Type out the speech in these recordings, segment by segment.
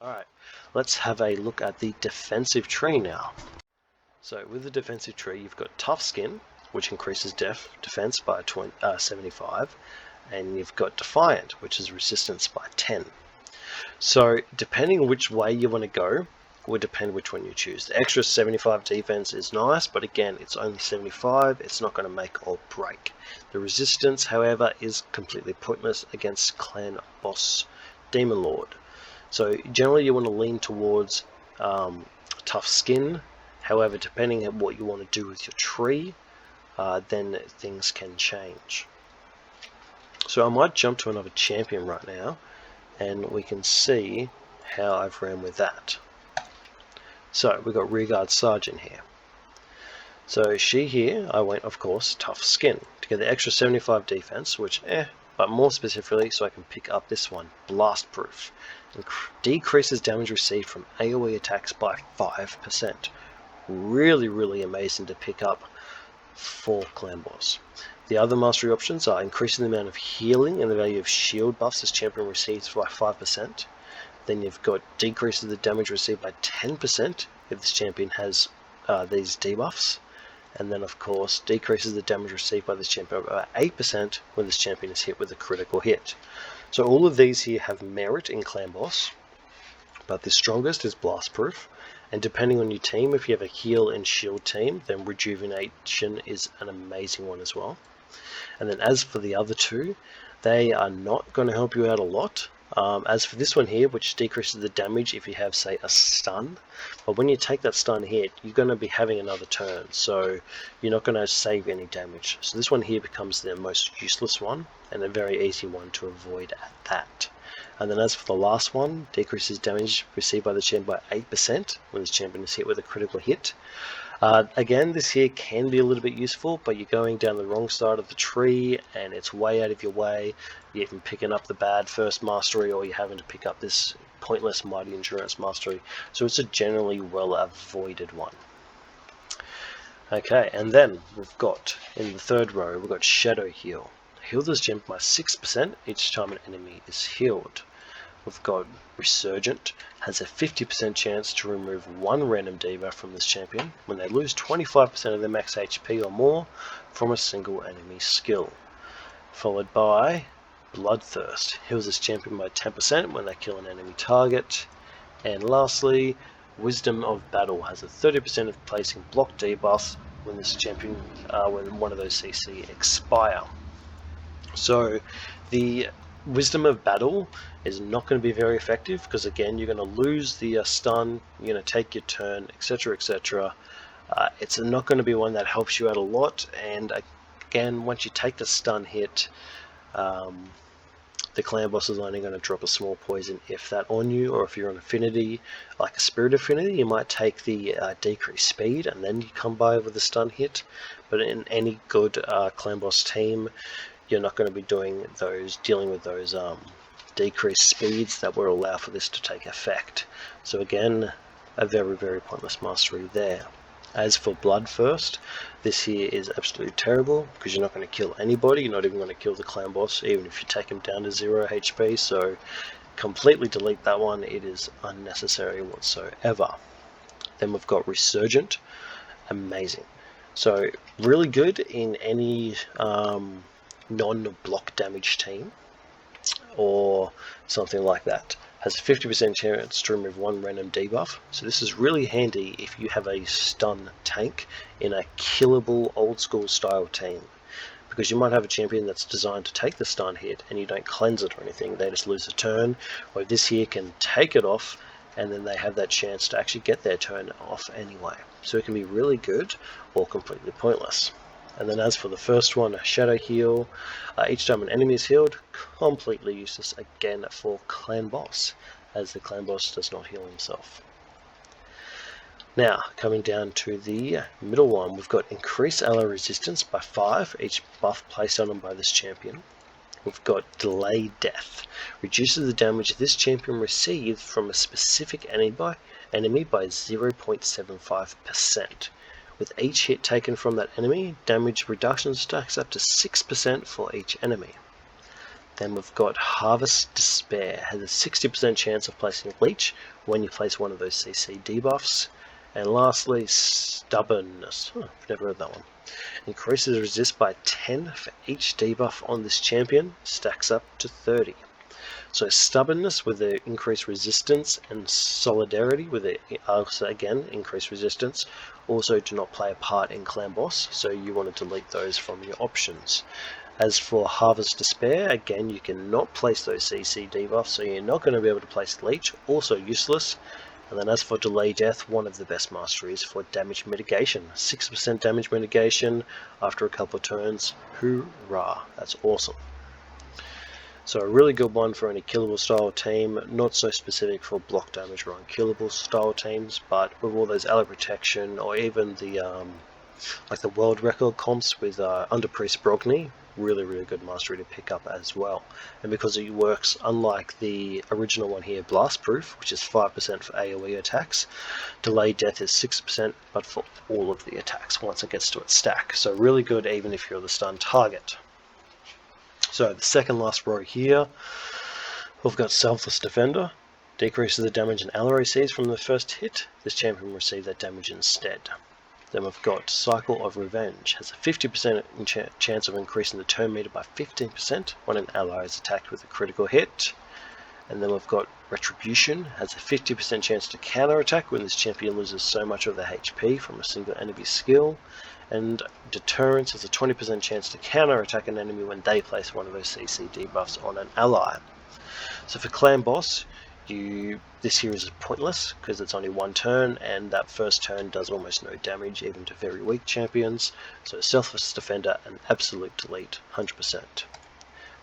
Alright, let's have a look at the defensive tree now. So with the defensive tree, you've got Tough Skin, which increases defense by 75, and you've got Defiant, which is resistance by 10. So depending which way you want to go, will depend which one you choose. The extra 75 defense is nice, but again, it's only 75, it's not going to make or break. The resistance, however, is completely pointless against Clan Boss Demon Lord. So generally you want to lean towards Tough Skin. However, depending on what you want to do with your tree, then things can change. So I might jump to another champion right now, and we can see how I've ran with that. So we've got Rearguard Sergeant here. So she here, I went, of course, Tough Skin to get the extra 75 defense, which but more specifically, so I can pick up this one, Blast Proof. Decreases damage received from AoE attacks by 5%. Really amazing to pick up for Clan Boss. The other mastery options are increasing the amount of healing and the value of shield buffs this champion receives by 5%. Then you've got decreases the damage received by 10% if this champion has these debuffs. And then of course decreases the damage received by this champion by 8% when this champion is hit with a critical hit. So all of these here have merit in Clan Boss, but the strongest is Blast Proof. And depending on your team, if you have a heal and shield team, then Rejuvenation is an amazing one as well. And then as for the other two, they are not going to help you out a lot. As for this one here, which decreases the damage if you have, say, a stun, but when you take that stun hit, you're going to be having another turn, so you're not going to save any damage. So this one here becomes the most useless one, and a very easy one to avoid at that. And then as for the last one, decreases damage received by the champion by 8% when this champion is hit with a critical hit. Again, this here can be a little bit useful, but you're going down the wrong side of the tree and it's way out of your way. You're even picking up the bad first mastery, or you're having to pick up this pointless Mighty Endurance mastery. So it's a generally well avoided one. Okay, and then we've got, in the third row, we've got Shadow Heal. Heal this gem by 6% each time an enemy is healed. We've got Resurgent, has a 50% chance to remove one random debuff from this champion when they lose 25% of their max HP or more from a single enemy skill. Followed by Bloodthirst, heals this champion by 10% when they kill an enemy target. And lastly, Wisdom of Battle has a 30% of placing block debuffs when this champion, when one of those CC expire. So the Wisdom of Battle is not going to be very effective because again you're going to lose the stun, you're going to take your turn, etc, etc. It's not going to be one that helps you out a lot, and again once you take the stun hit, the Clan Boss is only going to drop a small poison if that on you, or if you're on affinity like a Spirit Affinity you might take the decreased speed and then you come by with a stun hit. But in any good Clan Boss team, you're not going to be dealing with those decreased speeds that will allow for this to take effect. So again, a very pointless mastery there. As for Bloodthirst, this here is absolutely terrible because you're not going to kill anybody. You're not even going to kill the Clan Boss, even if you take him down to 0 HP. So completely delete that one. It is unnecessary whatsoever. Then we've got Resurgent, amazing. So really good in any non-block damage team or something like that. Has a 50% chance to remove one random debuff. So this is really handy if you have a stun tank in a killable old school style team, because you might have a champion that's designed to take the stun hit and you don't cleanse it or anything, they just lose a turn, or this here can take it off and then they have that chance to actually get their turn off anyway. So it can be really good or completely pointless. And then as for the first one, Shadow Heal, each time an enemy is healed, completely useless again for Clan Boss, as the Clan Boss does not heal himself. Now, coming down to the middle one, we've got Increase ally resistance by 5, each buff placed on them by this champion. We've got Delay Death, reduces the damage this champion receives from a specific enemy by 0.75%. With each hit taken from that enemy, damage reduction stacks up to 6% for each enemy. Then we've got Harvest Despair, has a 60% chance of placing Leech when you place one of those CC debuffs. And lastly, Stubbornness. I've never heard that one. Increases resist by 10 for each debuff on this champion, stacks up to 30. So Stubbornness with the increased resistance and Solidarity with the also again increased resistance also do not play a part in Clan Boss, so you want to delete those from your options. As for Harvest Despair, again you cannot place those CC debuffs, so you're not going to be able to place Leech, also useless. And then as for Delay Death, one of the best masteries for damage mitigation. 6% damage mitigation after a couple of turns. Hoorah! That's awesome. So a really good one for any killable style team, not so specific for block damage or unkillable style teams, but with all those ally protection or even the like the world record comps with Underpriest Brogni, really good mastery to pick up as well. And because it works unlike the original one here, Blast Proof, which is 5% for AoE attacks, Delay Death is 6%, but for all of the attacks once it gets to its stack. So really good even if you're the stun target. So the second last row here, we've got Selfless Defender. Decreases the damage an ally receives from the first hit. This champion will receive that damage instead. Then we've got Cycle of Revenge. Has a 50% chance of increasing the turn meter by 15% when an ally is attacked with a critical hit. And then we've got Retribution. Has a 50% chance to counterattack when this champion loses so much of their HP from a single enemy skill. And Deterrence has a 20% chance to counterattack an enemy when they place one of those CC debuffs on an ally. So for Clan Boss, this here is pointless because it's only one turn, and that first turn does almost no damage even to very weak champions. So Selfless Defender, an absolute delete, 100%.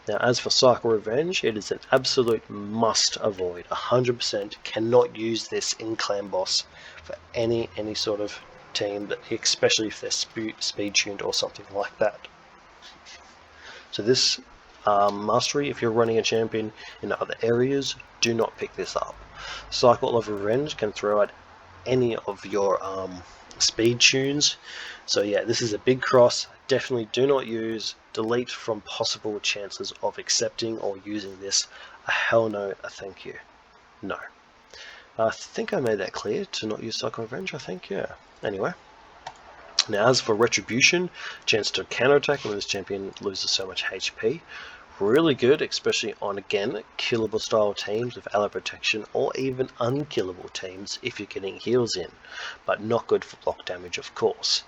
Now as for Cycle Revenge, it is an absolute must avoid, 100%. Cannot use this in Clan Boss for any sort of team, especially if they're speed tuned or something like that. So this mastery, if you're running a champion in other areas, do not pick this up. Cycle of Revenge can throw out any of your speed tunes. So yeah, this is a big cross. Definitely do not use. Delete from possible chances of accepting or using this. A hell no, a thank you. No. I think I made that clear to not use Cycle of Revenge, I think, yeah. Anyway. Now as for Retribution, chance to counterattack when this champion loses so much HP. Really good, especially on, again, killable style teams with ally protection, or even unkillable teams if you're getting heals in, but not good for block damage, of course.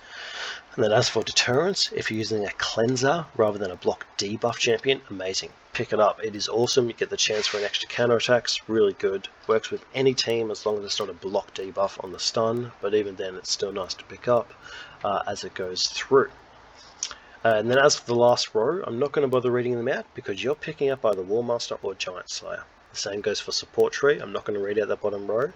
And then as for Deterrence, if you're using a cleanser rather than a block debuff champion, amazing. Pick it up, it is awesome. You get the chance for an extra counterattacks, really good. Works with any team as long as it's not a block debuff on the stun, but even then it's still nice to pick up as it goes through. And then as for the last row, I'm not going to bother reading them out because you're picking up either War Master or Giant Slayer. The same goes for Support Tree. I'm not going to read out that bottom row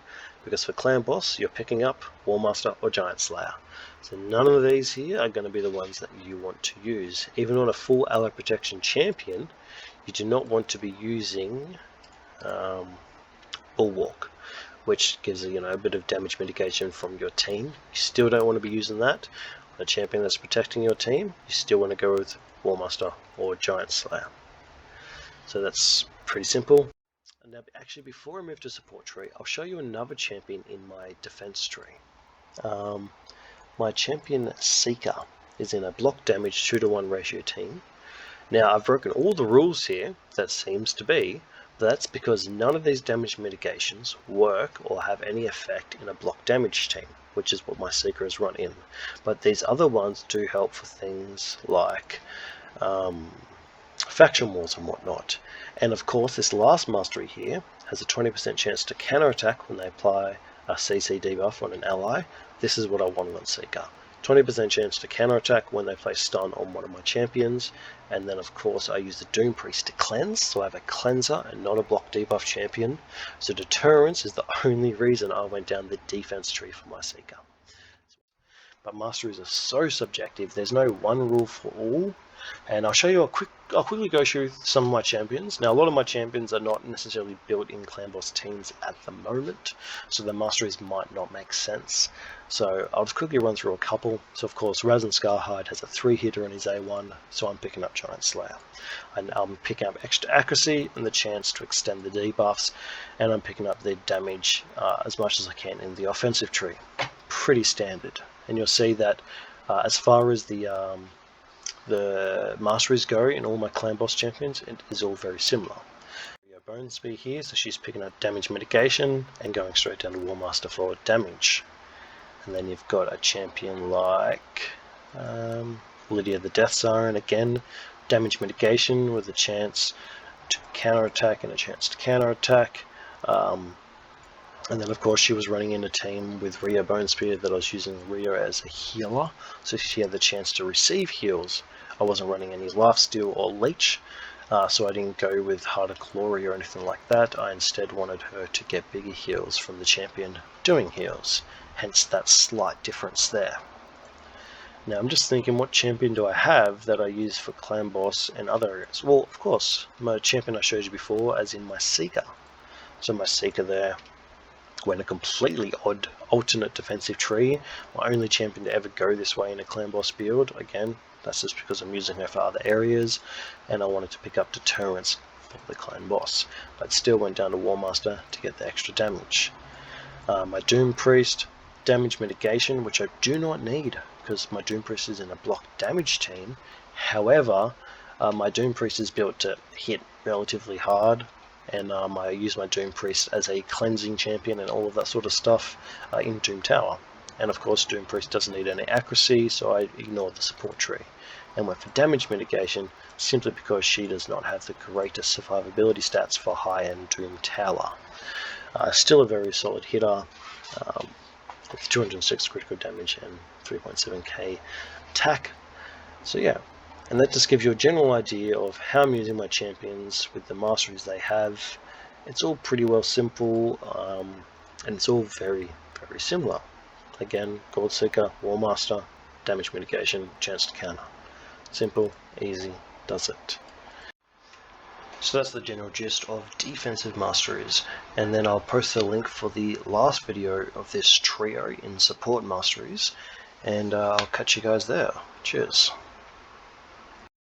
because for Clan Boss, you're picking up War Master or Giant Slayer. So none of these here are going to be the ones that you want to use. Even on a full ally protection champion, you do not want to be using Bulwark, which gives a bit of damage mitigation from your team. You still don't want to be using that. A champion that's protecting your team, you still want to go with War Master or Giant Slayer. So that's pretty simple. And now, actually, before I move to Support Tree, I'll show you another champion in my defense tree. My champion Seeker is in a block damage 2-to-1 ratio team. Now, I've broken all the rules here, that seems to be. That's because none of these damage mitigations work or have any effect in a block damage team, which is what my Seeker has run in. But these other ones do help for things like faction wars and whatnot. And of course, this last mastery here has a 20% chance to counterattack when they apply a CC debuff on an ally. This is what I wanted on Seeker. 20% chance to counterattack when they place stun on one of my champions. And then of course I use the Doom Priest to cleanse, so I have a cleanser and not a block debuff champion. So Deterrence is the only reason I went down the defense tree for my Seeker. But masteries are so subjective, there's no one rule for all. And I'll show you I'll quickly go through some of my champions. Now, a lot of my champions are not necessarily built in Clan Boss teams at the moment, so the masteries might not make sense. So I'll just quickly run through a couple. So of course, Raz and Scarhide has a 3-hitter in his A1, so I'm picking up Giant Slayer. And I'm picking up extra accuracy and the chance to extend the debuffs, and I'm picking up the damage as much as I can in the offensive tree. Pretty standard. And you'll see that as far as the masteries go in all my Clan Boss champions, it is all very similar. Bone Spear here, so she's picking up damage mitigation and going straight down to War Master for damage. And then you've got a champion like Lydia the Death Siren, again, damage mitigation with a chance to counterattack and a chance to counterattack. And then of course she was running in a team with Rio Bone Spear that I was using Rio as a healer, so she had the chance to receive heals. I wasn't running any Lifesteal or Leech, so I didn't go with Heart of Glory or anything like that. I instead wanted her to get bigger heals from the champion doing heals, hence that slight difference there. Now I'm just thinking, what champion do I have that I use for Clan Boss and other areas? Well, of course, my champion I showed you before, as in my Seeker. So my Seeker there went a completely odd alternate defensive tree. My only champion to ever go this way in a Clan Boss build. Again, that's just because I'm using her for other areas, and I wanted to pick up deterrence for the Clan Boss, but still went down to War Master to get the extra damage. My Doom Priest, damage mitigation, which I do not need because my Doom Priest is in a block damage team. However, my Doom Priest is built to hit relatively hard, and I use my Doom Priest as a cleansing champion and all of that sort of stuff in Doom Tower. And of course, Doom Priest doesn't need any accuracy, so I ignored the support tree and went for damage mitigation simply because she does not have the greatest survivability stats for high-end Doom Tower. Still a very solid hitter with 206 critical damage and 3.7k attack. So yeah, and that just gives you a general idea of how I'm using my champions with the masteries they have. It's all pretty well simple, and it's all very, very similar. Again, Gold Seeker, War Master, damage mitigation, chance to counter. Simple, easy, does it. So that's the general gist of defensive masteries, and then I'll post the link for the last video of this trio in support masteries, and I'll catch you guys there. Cheers.